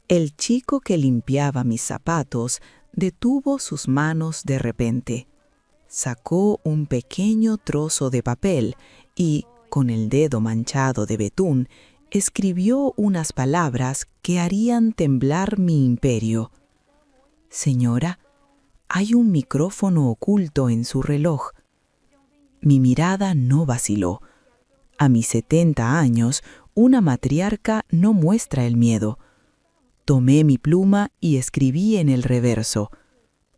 El chico que limpiaba mis zapatos detuvo sus manos de repente. Sacó un pequeño trozo de papel y, con el dedo manchado de betún, escribió unas palabras que harían temblar mi imperio. «Señora, hay un micrófono oculto en su reloj». Mi mirada no vaciló. A mis 70 años, una matriarca no muestra el miedo. Tomé mi pluma y escribí en el reverso: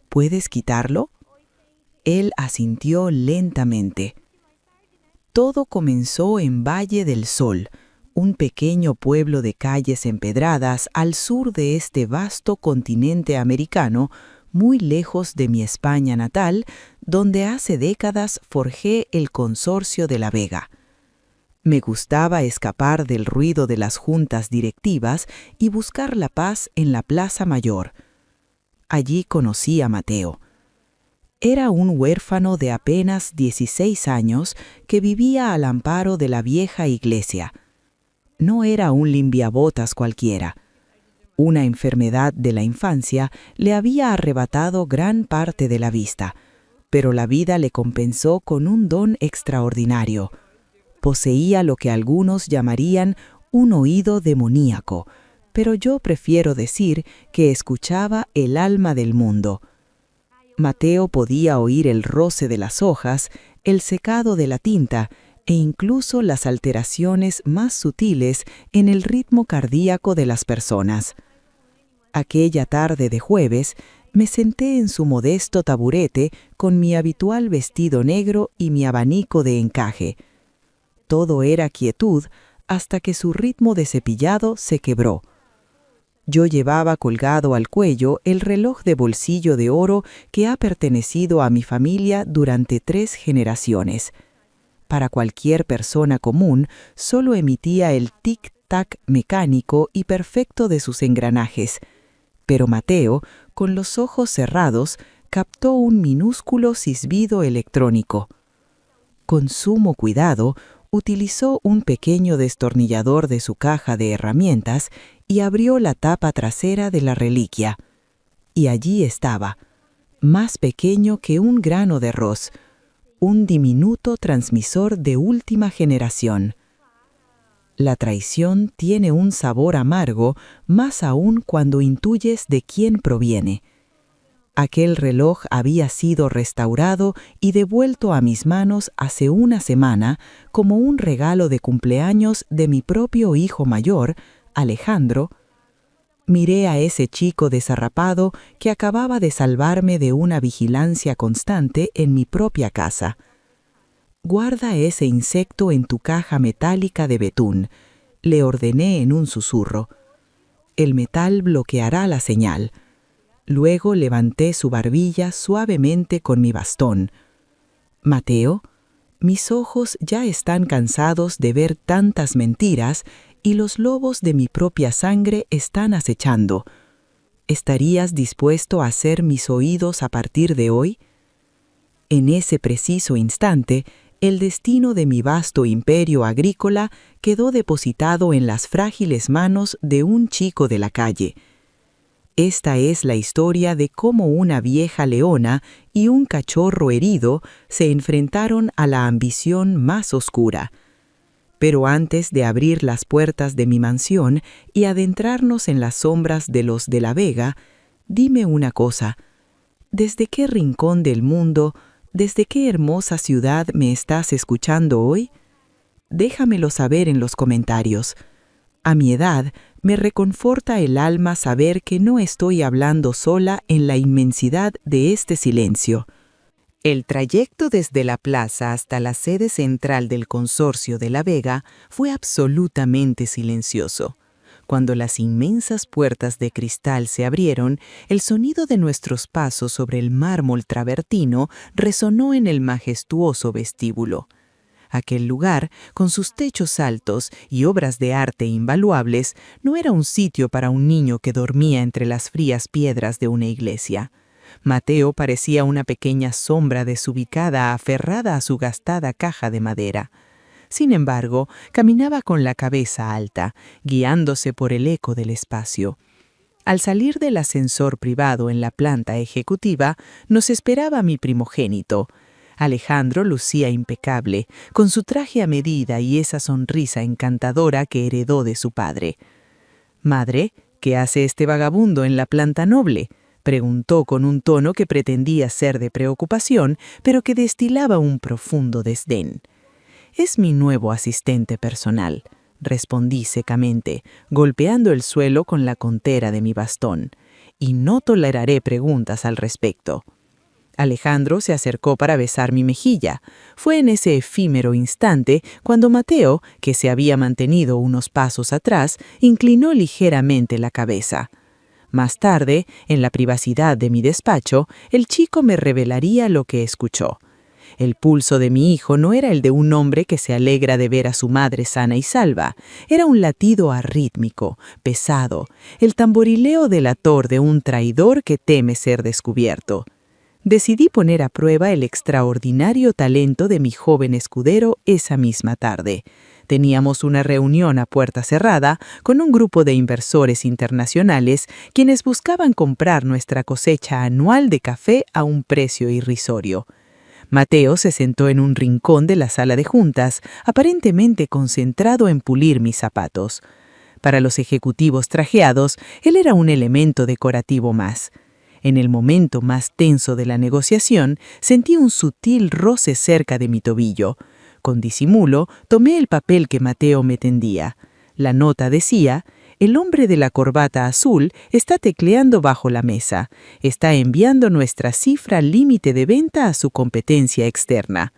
«¿Puedes quitarlo?». Él asintió lentamente. Todo comenzó en Valle del Sol, un pequeño pueblo de calles empedradas al sur de este vasto continente americano, muy lejos de mi España natal, donde hace décadas forjé el Consorcio de la Vega. Me gustaba escapar del ruido de las juntas directivas y buscar la paz en la Plaza Mayor. Allí conocí a Mateo. Era un huérfano de apenas 16 años que vivía al amparo de la vieja iglesia. No era un limpiabotas cualquiera. Una enfermedad de la infancia le había arrebatado gran parte de la vista, pero la vida le compensó con un don extraordinario. Poseía lo que algunos llamarían un oído demoníaco, pero yo prefiero decir que escuchaba el alma del mundo. Mateo podía oír el roce de las hojas, el secado de la tinta e incluso las alteraciones más sutiles en el ritmo cardíaco de las personas. Aquella tarde de jueves, me senté en su modesto taburete con mi habitual vestido negro y mi abanico de encaje. Todo era quietud hasta que su ritmo de cepillado se quebró. Yo llevaba colgado al cuello el reloj de bolsillo de oro que ha pertenecido a mi familia durante 3 generaciones. Para cualquier persona común, solo emitía el tic-tac mecánico y perfecto de sus engranajes. Pero Mateo, con los ojos cerrados, captó un minúsculo silbido electrónico. Con sumo cuidado, utilizó un pequeño destornillador de su caja de herramientas y abrió la tapa trasera de la reliquia. Y allí estaba, más pequeño que un grano de arroz, un diminuto transmisor de última generación. La traición tiene un sabor amargo, más aún cuando intuyes de quién proviene. Aquel reloj había sido restaurado y devuelto a mis manos hace una semana como un regalo de cumpleaños de mi propio hijo mayor, Alejandro. Miré a ese chico desarrapado que acababa de salvarme de una vigilancia constante en mi propia casa. «Guarda ese insecto en tu caja metálica de betún», le ordené en un susurro. «El metal bloqueará la señal». Luego levanté su barbilla suavemente con mi bastón. «Mateo, mis ojos ya están cansados de ver tantas mentiras y los lobos de mi propia sangre están acechando. ¿Estarías dispuesto a ser mis oídos a partir de hoy?». En ese preciso instante, el destino de mi vasto imperio agrícola quedó depositado en las frágiles manos de un chico de la calle. Esta es la historia de cómo una vieja leona y un cachorro herido se enfrentaron a la ambición más oscura. Pero antes de abrir las puertas de mi mansión y adentrarnos en las sombras de los de la Vega, dime una cosa: ¿desde qué rincón del mundo, desde qué hermosa ciudad me estás escuchando hoy? Déjamelo saber en los comentarios. A mi edad, me reconforta el alma saber que no estoy hablando sola en la inmensidad de este silencio. El trayecto desde la plaza hasta la sede central del Consorcio de la Vega fue absolutamente silencioso. Cuando las inmensas puertas de cristal se abrieron, el sonido de nuestros pasos sobre el mármol travertino resonó en el majestuoso vestíbulo. Aquel lugar, con sus techos altos y obras de arte invaluables, no era un sitio para un niño que dormía entre las frías piedras de una iglesia. Mateo parecía una pequeña sombra desubicada aferrada a su gastada caja de madera. Sin embargo, caminaba con la cabeza alta, guiándose por el eco del espacio. Al salir del ascensor privado en la planta ejecutiva, nos esperaba mi primogénito. Alejandro lucía impecable, con su traje a medida y esa sonrisa encantadora que heredó de su padre. «Madre, ¿qué hace este vagabundo en la planta noble?», preguntó con un tono que pretendía ser de preocupación, pero que destilaba un profundo desdén. «Es mi nuevo asistente personal», respondí secamente, golpeando el suelo con la contera de mi bastón, «y no toleraré preguntas al respecto». Alejandro se acercó para besar mi mejilla. Fue en ese efímero instante cuando Mateo, que se había mantenido unos pasos atrás, inclinó ligeramente la cabeza. Más tarde, en la privacidad de mi despacho, el chico me revelaría lo que escuchó. El pulso de mi hijo no era el de un hombre que se alegra de ver a su madre sana y salva. Era un latido arrítmico, pesado, el tamborileo delator de un traidor que teme ser descubierto. Decidí poner a prueba el extraordinario talento de mi joven escudero esa misma tarde. Teníamos una reunión a puerta cerrada con un grupo de inversores internacionales quienes buscaban comprar nuestra cosecha anual de café a un precio irrisorio. Mateo se sentó en un rincón de la sala de juntas, aparentemente concentrado en pulir mis zapatos. Para los ejecutivos trajeados, él era un elemento decorativo más. En el momento más tenso de la negociación, sentí un sutil roce cerca de mi tobillo. Con disimulo, tomé el papel que Mateo me tendía. La nota decía: «El hombre de la corbata azul está tecleando bajo la mesa. Está enviando nuestra cifra límite de venta a su competencia externa».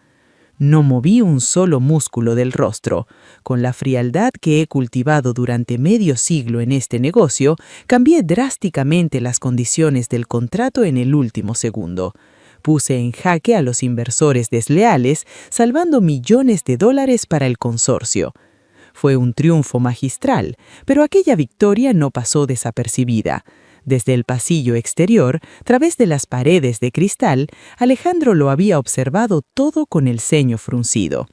No moví un solo músculo del rostro. Con la frialdad que he cultivado durante medio siglo en este negocio, cambié drásticamente las condiciones del contrato en el último segundo. Puse en jaque a los inversores desleales, salvando millones de dólares para el consorcio. Fue un triunfo magistral, pero aquella victoria no pasó desapercibida. Desde el pasillo exterior, a través de las paredes de cristal, Alejandro lo había observado todo con el ceño fruncido.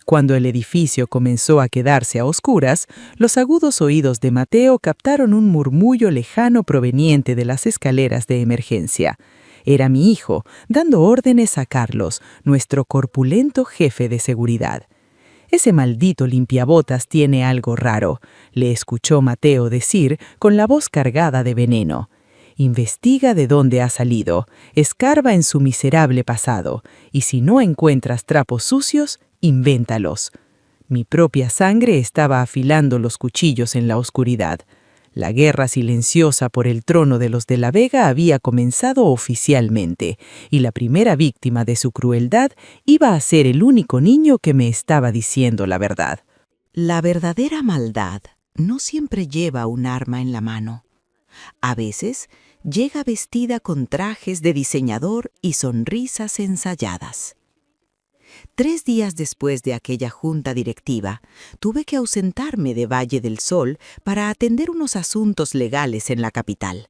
Cuando el edificio comenzó a quedarse a oscuras, los agudos oídos de Mateo captaron un murmullo lejano proveniente de las escaleras de emergencia. Era mi hijo, dando órdenes a Carlos, nuestro corpulento jefe de seguridad. «Ese maldito limpiabotas tiene algo raro», le escuchó Mateo decir con la voz cargada de veneno. «Investiga de dónde ha salido, escarba en su miserable pasado, y si no encuentras trapos sucios, invéntalos». Mi propia sangre estaba afilando los cuchillos en la oscuridad. La guerra silenciosa por el trono de los de la Vega había comenzado oficialmente, y la primera víctima de su crueldad iba a ser el único niño que me estaba diciendo la verdad. La verdadera maldad no siempre lleva un arma en la mano. A veces llega vestida con trajes de diseñador y sonrisas ensayadas. 3 días después de aquella junta directiva, tuve que ausentarme de Valle del Sol para atender unos asuntos legales en la capital.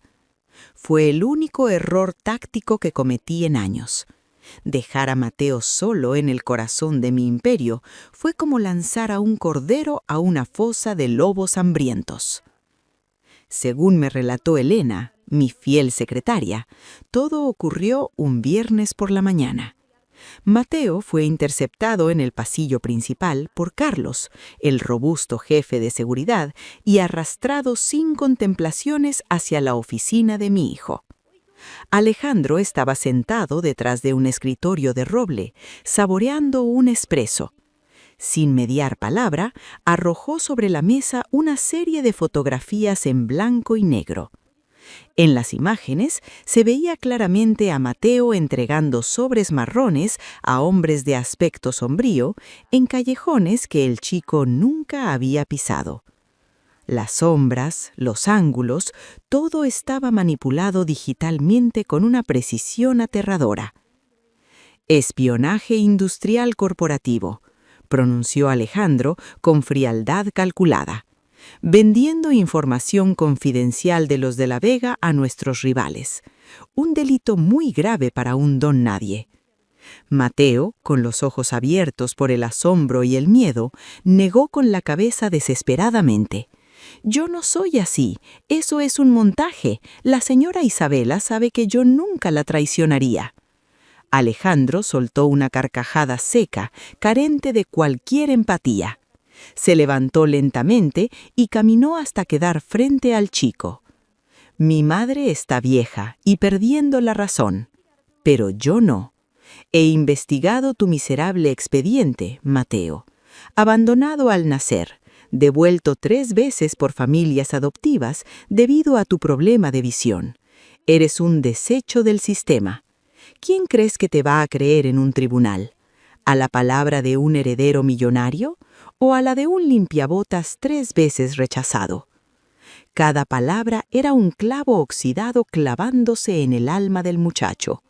Fue el único error táctico que cometí en años. Dejar a Mateo solo en el corazón de mi imperio fue como lanzar a un cordero a una fosa de lobos hambrientos. Según me relató Elena, mi fiel secretaria, todo ocurrió un viernes por la mañana. Mateo fue interceptado en el pasillo principal por Carlos, el robusto jefe de seguridad, y arrastrado sin contemplaciones hacia la oficina de mi hijo. Alejandro estaba sentado detrás de un escritorio de roble, saboreando un espresso. Sin mediar palabra, arrojó sobre la mesa una serie de fotografías en blanco y negro. En las imágenes se veía claramente a Mateo entregando sobres marrones a hombres de aspecto sombrío en callejones que el chico nunca había pisado. Las sombras, los ángulos, todo estaba manipulado digitalmente con una precisión aterradora. «Espionaje industrial corporativo», pronunció Alejandro con frialdad calculada. «Vendiendo información confidencial de los de la Vega a nuestros rivales. Un delito muy grave para un don nadie». Mateo, con los ojos abiertos por el asombro y el miedo, negó con la cabeza desesperadamente. Yo no soy así. Eso es un montaje. La señora Isabela sabe que yo nunca la traicionaría. Alejandro soltó una carcajada seca, carente de cualquier empatía. Se levantó lentamente y caminó hasta quedar frente al chico. Mi madre está vieja y perdiendo la razón, pero yo no. He investigado tu miserable expediente, Mateo. Abandonado al nacer, devuelto 3 veces por familias adoptivas debido a tu problema de visión. Eres un desecho del sistema. ¿Quién crees que te va a creer en un tribunal? ¿A la palabra de un heredero millonario o a la de un limpiabotas 3 veces rechazado? Cada palabra era un clavo oxidado clavándose en el alma del muchacho.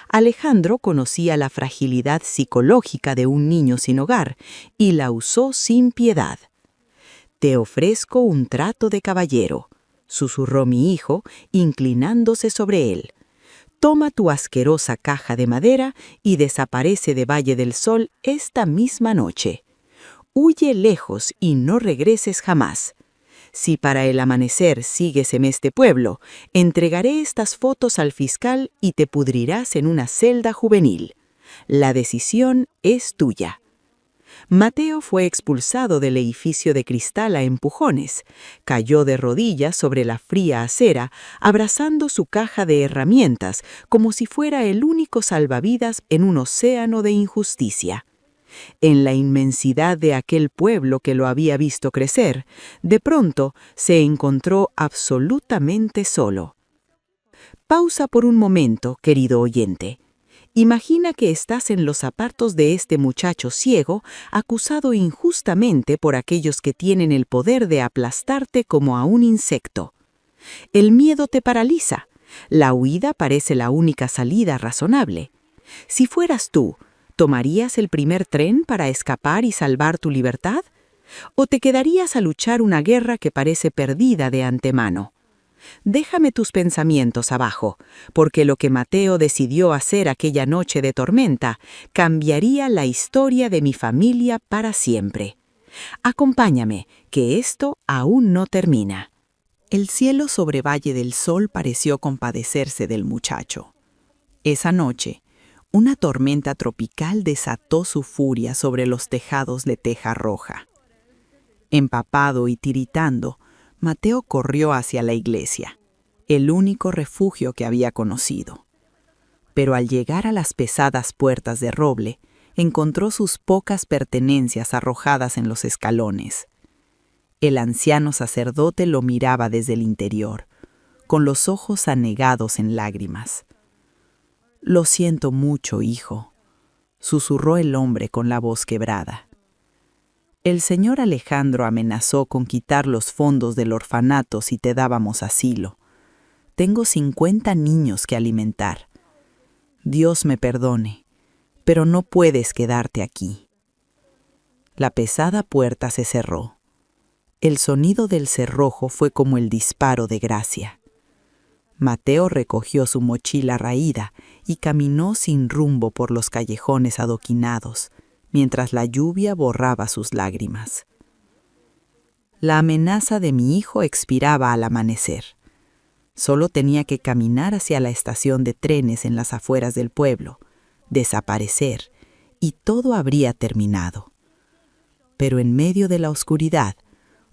Alejandro conocía la fragilidad psicológica de un niño sin hogar y la usó sin piedad. «Te ofrezco un trato de caballero», susurró mi hijo, inclinándose sobre él. «Toma tu asquerosa caja de madera y desaparece de Valle del Sol esta misma noche. Huye lejos y no regreses jamás. Si para el amanecer sigues en este pueblo, entregaré estas fotos al fiscal y te pudrirás en una celda juvenil. La decisión es tuya». Mateo fue expulsado del edificio de cristal a empujones. Cayó de rodillas sobre la fría acera, abrazando su caja de herramientas como si fuera el único salvavidas en un océano de injusticia. En la inmensidad de aquel pueblo que lo había visto crecer, de pronto se encontró absolutamente solo. Pausa por un momento, querido oyente. Imagina que estás en los zapatos de este muchacho ciego, acusado injustamente por aquellos que tienen el poder de aplastarte como a un insecto. El miedo te paraliza. La huida parece la única salida razonable. Si fueras tú, ¿tomarías el primer tren para escapar y salvar tu libertad? ¿O te quedarías a luchar una guerra que parece perdida de antemano? Déjame tus pensamientos abajo, porque lo que Mateo decidió hacer aquella noche de tormenta cambiaría la historia de mi familia para siempre. Acompáñame, que esto aún no termina. El cielo sobre Valle del Sol pareció compadecerse del muchacho. Esa noche, una tormenta tropical desató su furia sobre los tejados de teja roja. Empapado y tiritando, Mateo corrió hacia la iglesia, el único refugio que había conocido. Pero al llegar a las pesadas puertas de roble, encontró sus pocas pertenencias arrojadas en los escalones. El anciano sacerdote lo miraba desde el interior, con los ojos anegados en lágrimas. «Lo siento mucho, hijo», susurró el hombre con la voz quebrada. «El señor Alejandro amenazó con quitar los fondos del orfanato si te dábamos asilo. Tengo 50 niños que alimentar. Dios me perdone, pero no puedes quedarte aquí». La pesada puerta se cerró. El sonido del cerrojo fue como el disparo de gracia. Mateo recogió su mochila raída y caminó sin rumbo por los callejones adoquinados, mientras la lluvia borraba sus lágrimas. La amenaza de mi hijo expiraba al amanecer. Solo tenía que caminar hacia la estación de trenes en las afueras del pueblo, desaparecer, y todo habría terminado. Pero en medio de la oscuridad,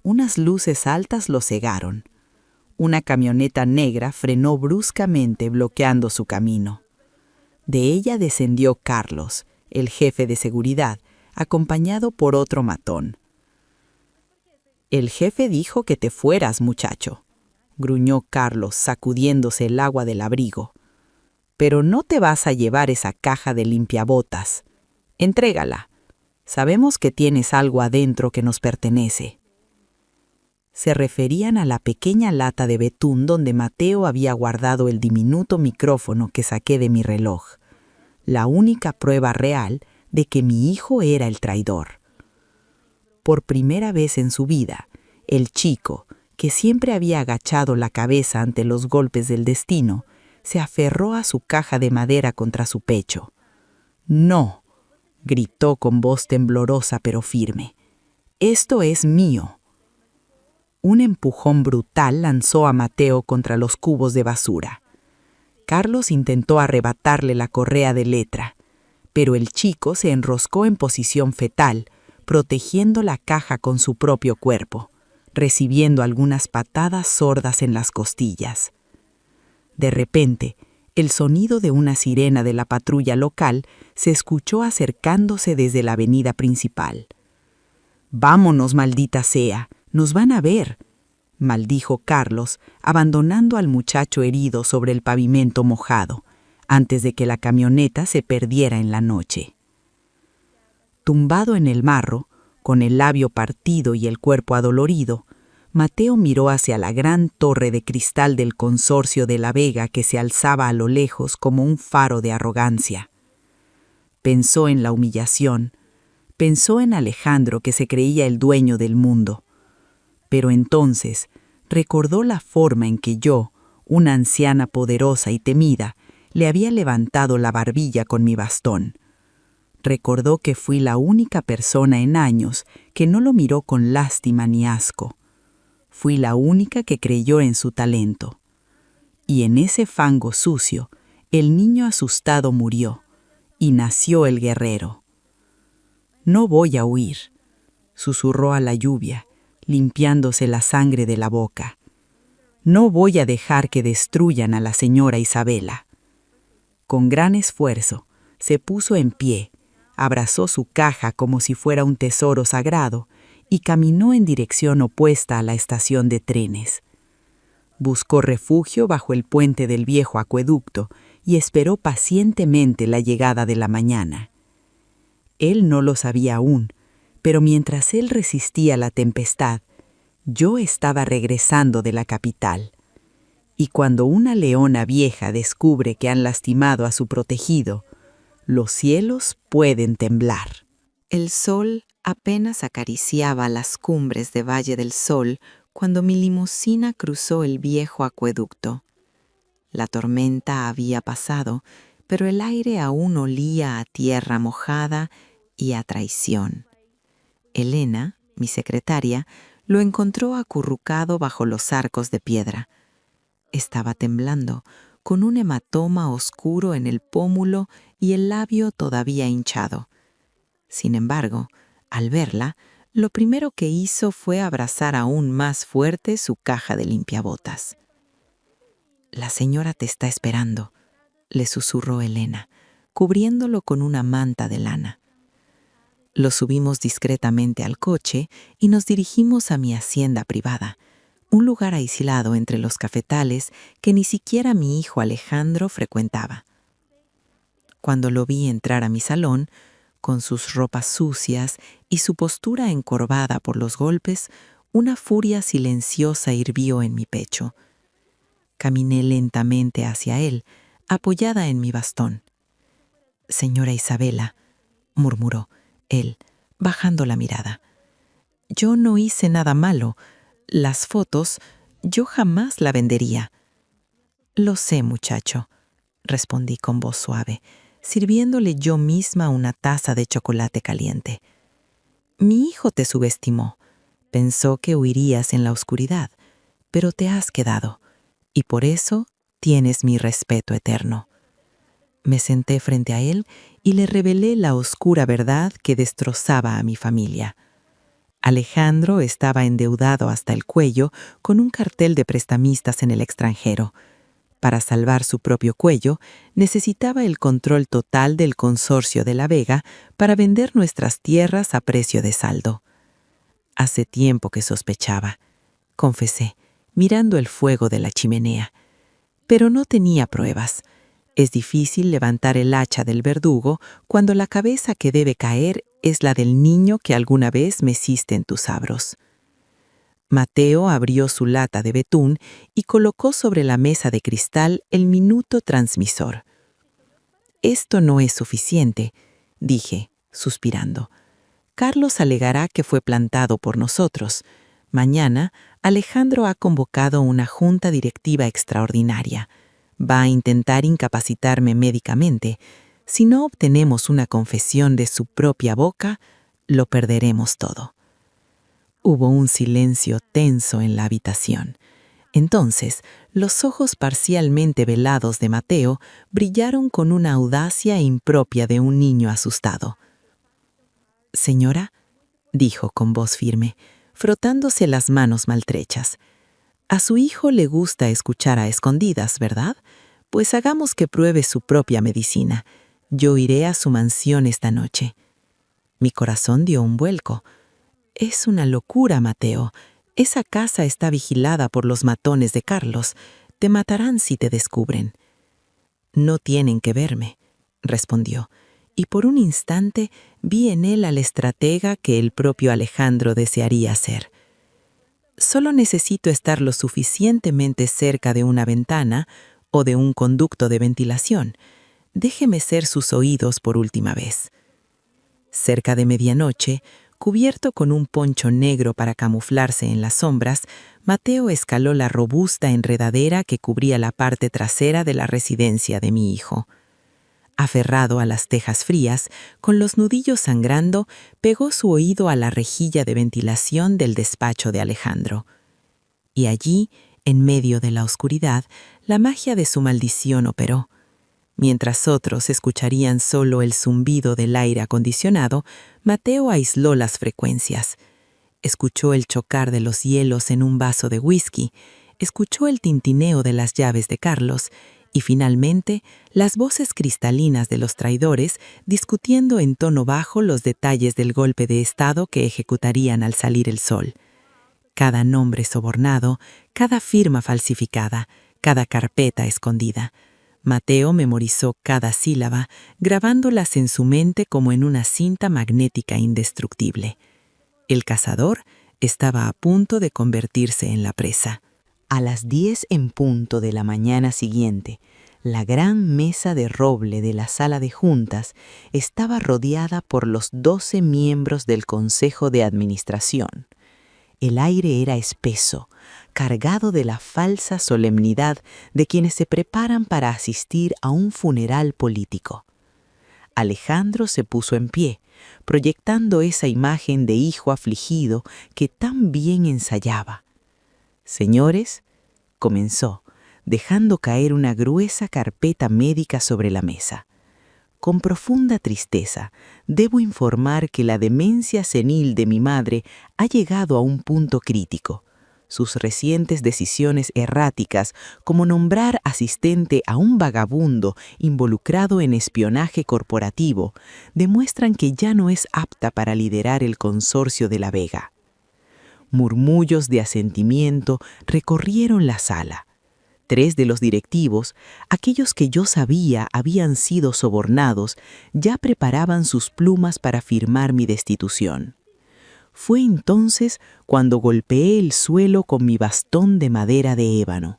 unas luces altas lo cegaron. Una camioneta negra frenó bruscamente bloqueando su camino. De ella descendió Carlos, el jefe de seguridad, acompañado por otro matón. «El jefe dijo que te fueras, muchacho», gruñó Carlos sacudiéndose el agua del abrigo. «Pero no te vas a llevar esa caja de limpiabotas. Entrégala. Sabemos que tienes algo adentro que nos pertenece». Se referían a la pequeña lata de betún donde Mateo había guardado el diminuto micrófono que saqué de mi reloj, la única prueba real de que mi hijo era el traidor. Por primera vez en su vida, el chico, que siempre había agachado la cabeza ante los golpes del destino, se aferró a su caja de madera contra su pecho. «No», gritó con voz temblorosa pero firme, «esto es mío». Un empujón brutal lanzó a Mateo contra los cubos de basura. Carlos intentó arrebatarle la correa de letra, pero el chico se enroscó en posición fetal, protegiendo la caja con su propio cuerpo, recibiendo algunas patadas sordas en las costillas. De repente, el sonido de una sirena de la patrulla local se escuchó acercándose desde la avenida principal. «Vámonos, maldita sea, nos van a ver», maldijo Carlos, abandonando al muchacho herido sobre el pavimento mojado, antes de que la camioneta se perdiera en la noche. Tumbado en el marro, con el labio partido y el cuerpo adolorido, Mateo miró hacia la gran torre de cristal del consorcio de La Vega que se alzaba a lo lejos como un faro de arrogancia. Pensó en la humillación, pensó en Alejandro que se creía el dueño del mundo. Pero entonces recordó la forma en que yo, una anciana poderosa y temida, le había levantado la barbilla con mi bastón. Recordó que fui la única persona en años que no lo miró con lástima ni asco. Fui la única que creyó en su talento. Y en ese fango sucio, el niño asustado murió, y nació el guerrero. «No voy a huir», susurró a la lluvia, limpiándose la sangre de la boca. «No voy a dejar que destruyan a la señora Isabela». Con gran esfuerzo, se puso en pie, abrazó su caja como si fuera un tesoro sagrado y caminó en dirección opuesta a la estación de trenes. Buscó refugio bajo el puente del viejo acueducto y esperó pacientemente la llegada de la mañana. Él no lo sabía aún, pero mientras él resistía la tempestad, yo estaba regresando de la capital. Y cuando una leona vieja descubre que han lastimado a su protegido, los cielos pueden temblar. El sol apenas acariciaba las cumbres de Valle del Sol cuando mi limusina cruzó el viejo acueducto. La tormenta había pasado, pero el aire aún olía a tierra mojada y a traición. Elena, mi secretaria, lo encontró acurrucado bajo los arcos de piedra. Estaba temblando, con un hematoma oscuro en el pómulo y el labio todavía hinchado. Sin embargo, al verla, lo primero que hizo fue abrazar aún más fuerte su caja de limpiabotas. «La señora te está esperando», le susurró Elena, cubriéndolo con una manta de lana. Lo subimos discretamente al coche y nos dirigimos a mi hacienda privada, un lugar aislado entre los cafetales que ni siquiera mi hijo Alejandro frecuentaba. Cuando lo vi entrar a mi salón, con sus ropas sucias y su postura encorvada por los golpes, una furia silenciosa hirvió en mi pecho. Caminé lentamente hacia él, apoyada en mi bastón. «Señora Isabela», murmuró él, bajando la mirada. «Yo no hice nada malo. Las fotos, yo jamás la vendería». «Lo sé, muchacho», respondí con voz suave, sirviéndole yo misma una taza de chocolate caliente. «Mi hijo te subestimó. Pensó que huirías en la oscuridad, pero te has quedado, y por eso tienes mi respeto eterno». Me senté frente a él y le revelé la oscura verdad que destrozaba a mi familia. Alejandro estaba endeudado hasta el cuello con un cartel de prestamistas en el extranjero. Para salvar su propio cuello, necesitaba el control total del consorcio de La Vega para vender nuestras tierras a precio de saldo. Hace tiempo que sospechaba, confesé, mirando el fuego de la chimenea. Pero no tenía pruebas. Es difícil levantar el hacha del verdugo cuando la cabeza que debe caer es la del niño que alguna vez meciste en tus sabros. Mateo abrió su lata de betún y colocó sobre la mesa de cristal el minuto transmisor. «Esto no es suficiente», dije, suspirando. «Carlos alegará que fue plantado por nosotros. Mañana, Alejandro ha convocado una junta directiva extraordinaria. Va a intentar incapacitarme médicamente. Si no obtenemos una confesión de su propia boca, lo perderemos todo». Hubo un silencio tenso en la habitación. Entonces, los ojos parcialmente velados de Mateo brillaron con una audacia impropia de un niño asustado. «Señora», dijo con voz firme, frotándose las manos maltrechas, «a su hijo le gusta escuchar a escondidas, ¿verdad? Pues hagamos que pruebe su propia medicina. Yo iré a su mansión esta noche». Mi corazón dio un vuelco. «Es una locura, Mateo. Esa casa está vigilada por los matones de Carlos. Te matarán si te descubren». «No tienen que verme», respondió, y por un instante vi en él al estratega que el propio Alejandro desearía ser. «Solo necesito estar lo suficientemente cerca de una ventana o de un conducto de ventilación. Déjeme ser sus oídos por última vez». Cerca de medianoche, cubierto con un poncho negro para camuflarse en las sombras, Mateo escaló la robusta enredadera que cubría la parte trasera de la residencia de mi hijo. Aferrado a las tejas frías, con los nudillos sangrando, pegó su oído a la rejilla de ventilación del despacho de Alejandro. Y allí, en medio de la oscuridad, la magia de su maldición operó. Mientras otros escucharían solo el zumbido del aire acondicionado, Mateo aisló las frecuencias. Escuchó el chocar de los hielos en un vaso de whisky, escuchó el tintineo de las llaves de Carlos y finalmente las voces cristalinas de los traidores discutiendo en tono bajo los detalles del golpe de estado que ejecutarían al salir el sol. Cada nombre sobornado, cada firma falsificada, cada carpeta escondida. Mateo memorizó cada sílaba, grabándolas en su mente como en una cinta magnética indestructible. El cazador estaba a punto de convertirse en la presa. A las 10 en punto de la mañana siguiente, la gran mesa de roble de la sala de juntas estaba rodeada por los 12 miembros del Consejo de Administración. El aire era espeso, cargado de la falsa solemnidad de quienes se preparan para asistir a un funeral político. Alejandro se puso en pie, proyectando esa imagen de hijo afligido que tan bien ensayaba. «Señores», comenzó, dejando caer una gruesa carpeta médica sobre la mesa. «Con profunda tristeza, debo informar que la demencia senil de mi madre ha llegado a un punto crítico. Sus recientes decisiones erráticas, como nombrar asistente a un vagabundo involucrado en espionaje corporativo, demuestran que ya no es apta para liderar el consorcio de La Vega». Murmullos de asentimiento recorrieron la sala. 3 de los directivos, aquellos que yo sabía habían sido sobornados, ya preparaban sus plumas para firmar mi destitución. Fue entonces cuando golpeé el suelo con mi bastón de madera de ébano.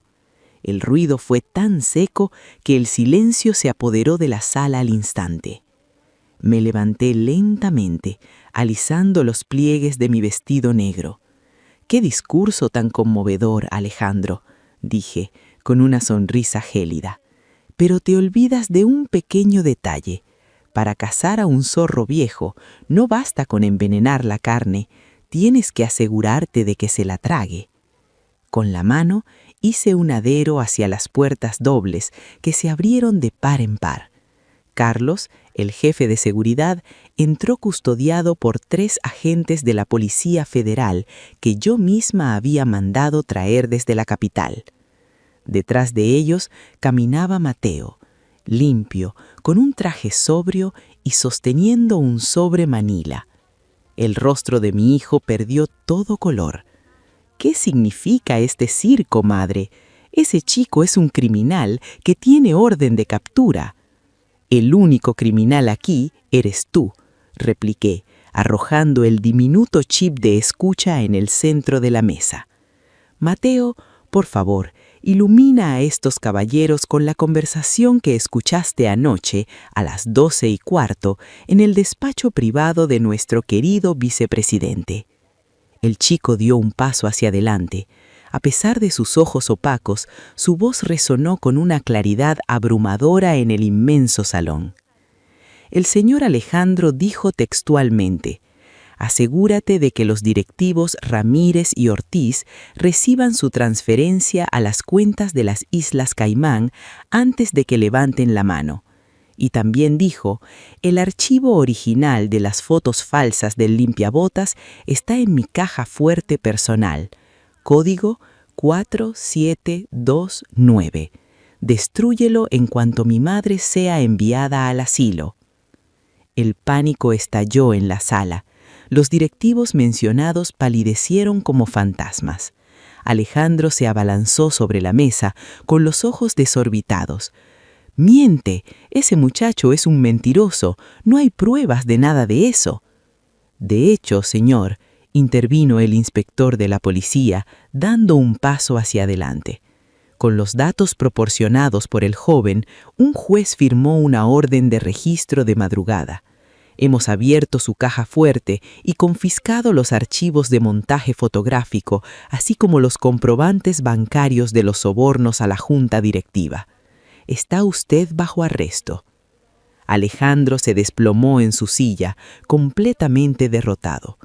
El ruido fue tan seco que el silencio se apoderó de la sala al instante. Me levanté lentamente, alisando los pliegues de mi vestido negro. «Qué discurso tan conmovedor, Alejandro», dije, con una sonrisa gélida. «Pero te olvidas de un pequeño detalle. Para cazar a un zorro viejo, no basta con envenenar la carne, tienes que asegurarte de que se la trague». Con la mano hice un adero hacia las puertas dobles que se abrieron de par en par. Carlos, el jefe de seguridad, entró custodiado por 3 agentes de la Policía Federal que yo misma había mandado traer desde la capital. Detrás de ellos caminaba Mateo, limpio, con un traje sobrio y sosteniendo un sobre manila. El rostro de mi hijo perdió todo color. «¿Qué significa este circo, madre? Ese chico es un criminal que tiene orden de captura». «El único criminal aquí eres tú», repliqué, arrojando el diminuto chip de escucha en el centro de la mesa. «Mateo, por favor, ilumina a estos caballeros con la conversación que escuchaste anoche a las 12:15 en el despacho privado de nuestro querido vicepresidente». El chico dio un paso hacia adelante. A pesar de sus ojos opacos, su voz resonó con una claridad abrumadora en el inmenso salón. El señor Alejandro dijo textualmente: Asegúrate de que los directivos Ramírez y Ortiz reciban su transferencia a las cuentas de las Islas Caimán antes de que levanten la mano. Y también dijo, el archivo original de las fotos falsas del limpiabotas está en mi caja fuerte personal. Código 4729. Destrúyelo en cuanto mi madre sea enviada al asilo. El pánico estalló en la sala. Los directivos mencionados palidecieron como fantasmas. Alejandro se abalanzó sobre la mesa con los ojos desorbitados. «Miente, ese muchacho es un mentiroso, no hay pruebas de nada de eso». «De hecho, señor», intervino el inspector de la policía, dando un paso hacia adelante. Con los datos proporcionados por el joven, un juez firmó una orden de registro de madrugada. Hemos abierto su caja fuerte y confiscado los archivos de montaje fotográfico, así como los comprobantes bancarios de los sobornos a la junta directiva. Está usted bajo arresto. Alejandro se desplomó en su silla, completamente derrotado.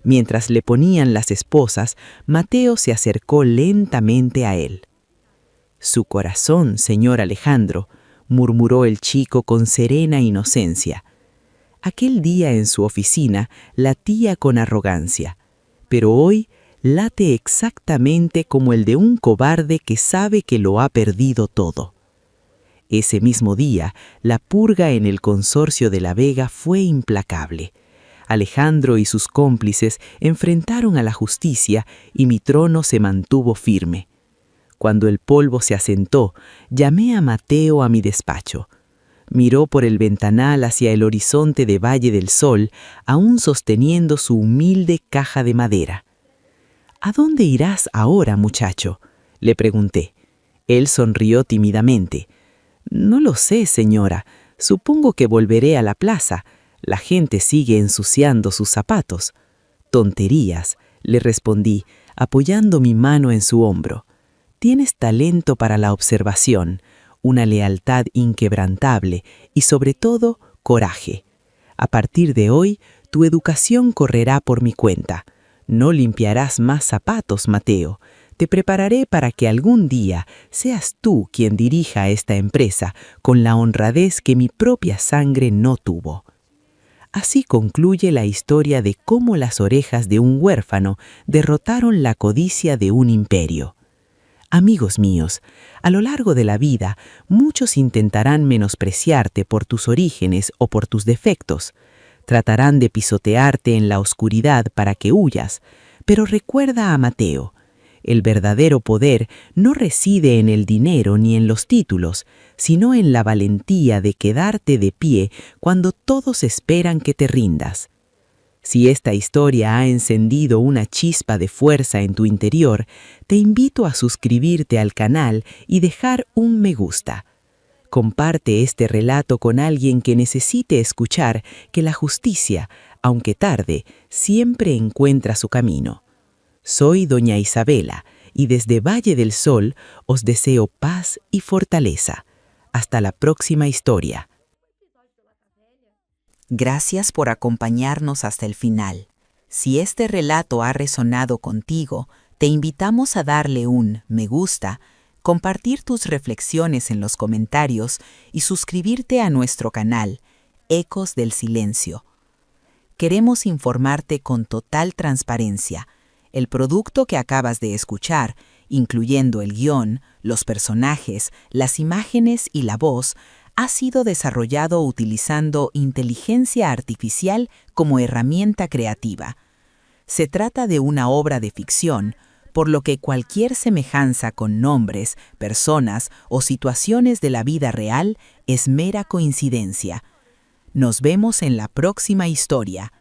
Mientras le ponían las esposas, Mateo se acercó lentamente a él. «Su corazón, señor Alejandro», murmuró el chico con serena inocencia. Aquel día en su oficina latía con arrogancia, pero hoy late exactamente como el de un cobarde que sabe que lo ha perdido todo. Ese mismo día, la purga en el consorcio de La Vega fue implacable. Alejandro y sus cómplices enfrentaron a la justicia y mi trono se mantuvo firme. Cuando el polvo se asentó, llamé a Mateo a mi despacho. Miró por el ventanal hacia el horizonte de Valle del Sol, aún sosteniendo su humilde caja de madera. «¿A dónde irás ahora, muchacho?», le pregunté. Él sonrió tímidamente. «No lo sé, señora. Supongo que volveré a la plaza. La gente sigue ensuciando sus zapatos». «Tonterías», le respondí, apoyando mi mano en su hombro. «Tienes talento para la observación, una lealtad inquebrantable y, sobre todo, coraje. A partir de hoy, tu educación correrá por mi cuenta. No limpiarás más zapatos, Mateo. Te prepararé para que algún día seas tú quien dirija esta empresa con la honradez que mi propia sangre no tuvo». Así concluye la historia de cómo las orejas de un huérfano derrotaron la codicia de un imperio. Amigos míos, a lo largo de la vida, muchos intentarán menospreciarte por tus orígenes o por tus defectos. Tratarán de pisotearte en la oscuridad para que huyas, pero recuerda a Mateo. El verdadero poder no reside en el dinero ni en los títulos, sino en la valentía de quedarte de pie cuando todos esperan que te rindas. Si esta historia ha encendido una chispa de fuerza en tu interior, te invito a suscribirte al canal y dejar un me gusta. Comparte este relato con alguien que necesite escuchar que la justicia, aunque tarde, siempre encuentra su camino. Soy doña Isabela y desde Valle del Sol os deseo paz y fortaleza. Hasta la próxima historia. Gracias por acompañarnos hasta el final. Si este relato ha resonado contigo, te invitamos a darle un me gusta, compartir tus reflexiones en los comentarios y suscribirte a nuestro canal, Ecos del Silencio. Queremos informarte con total transparencia. El producto que acabas de escuchar, incluyendo el guión, los personajes, las imágenes y la voz, ha sido desarrollado utilizando inteligencia artificial como herramienta creativa. Se trata de una obra de ficción, por lo que cualquier semejanza con nombres, personas o situaciones de la vida real es mera coincidencia. Nos vemos en la próxima historia.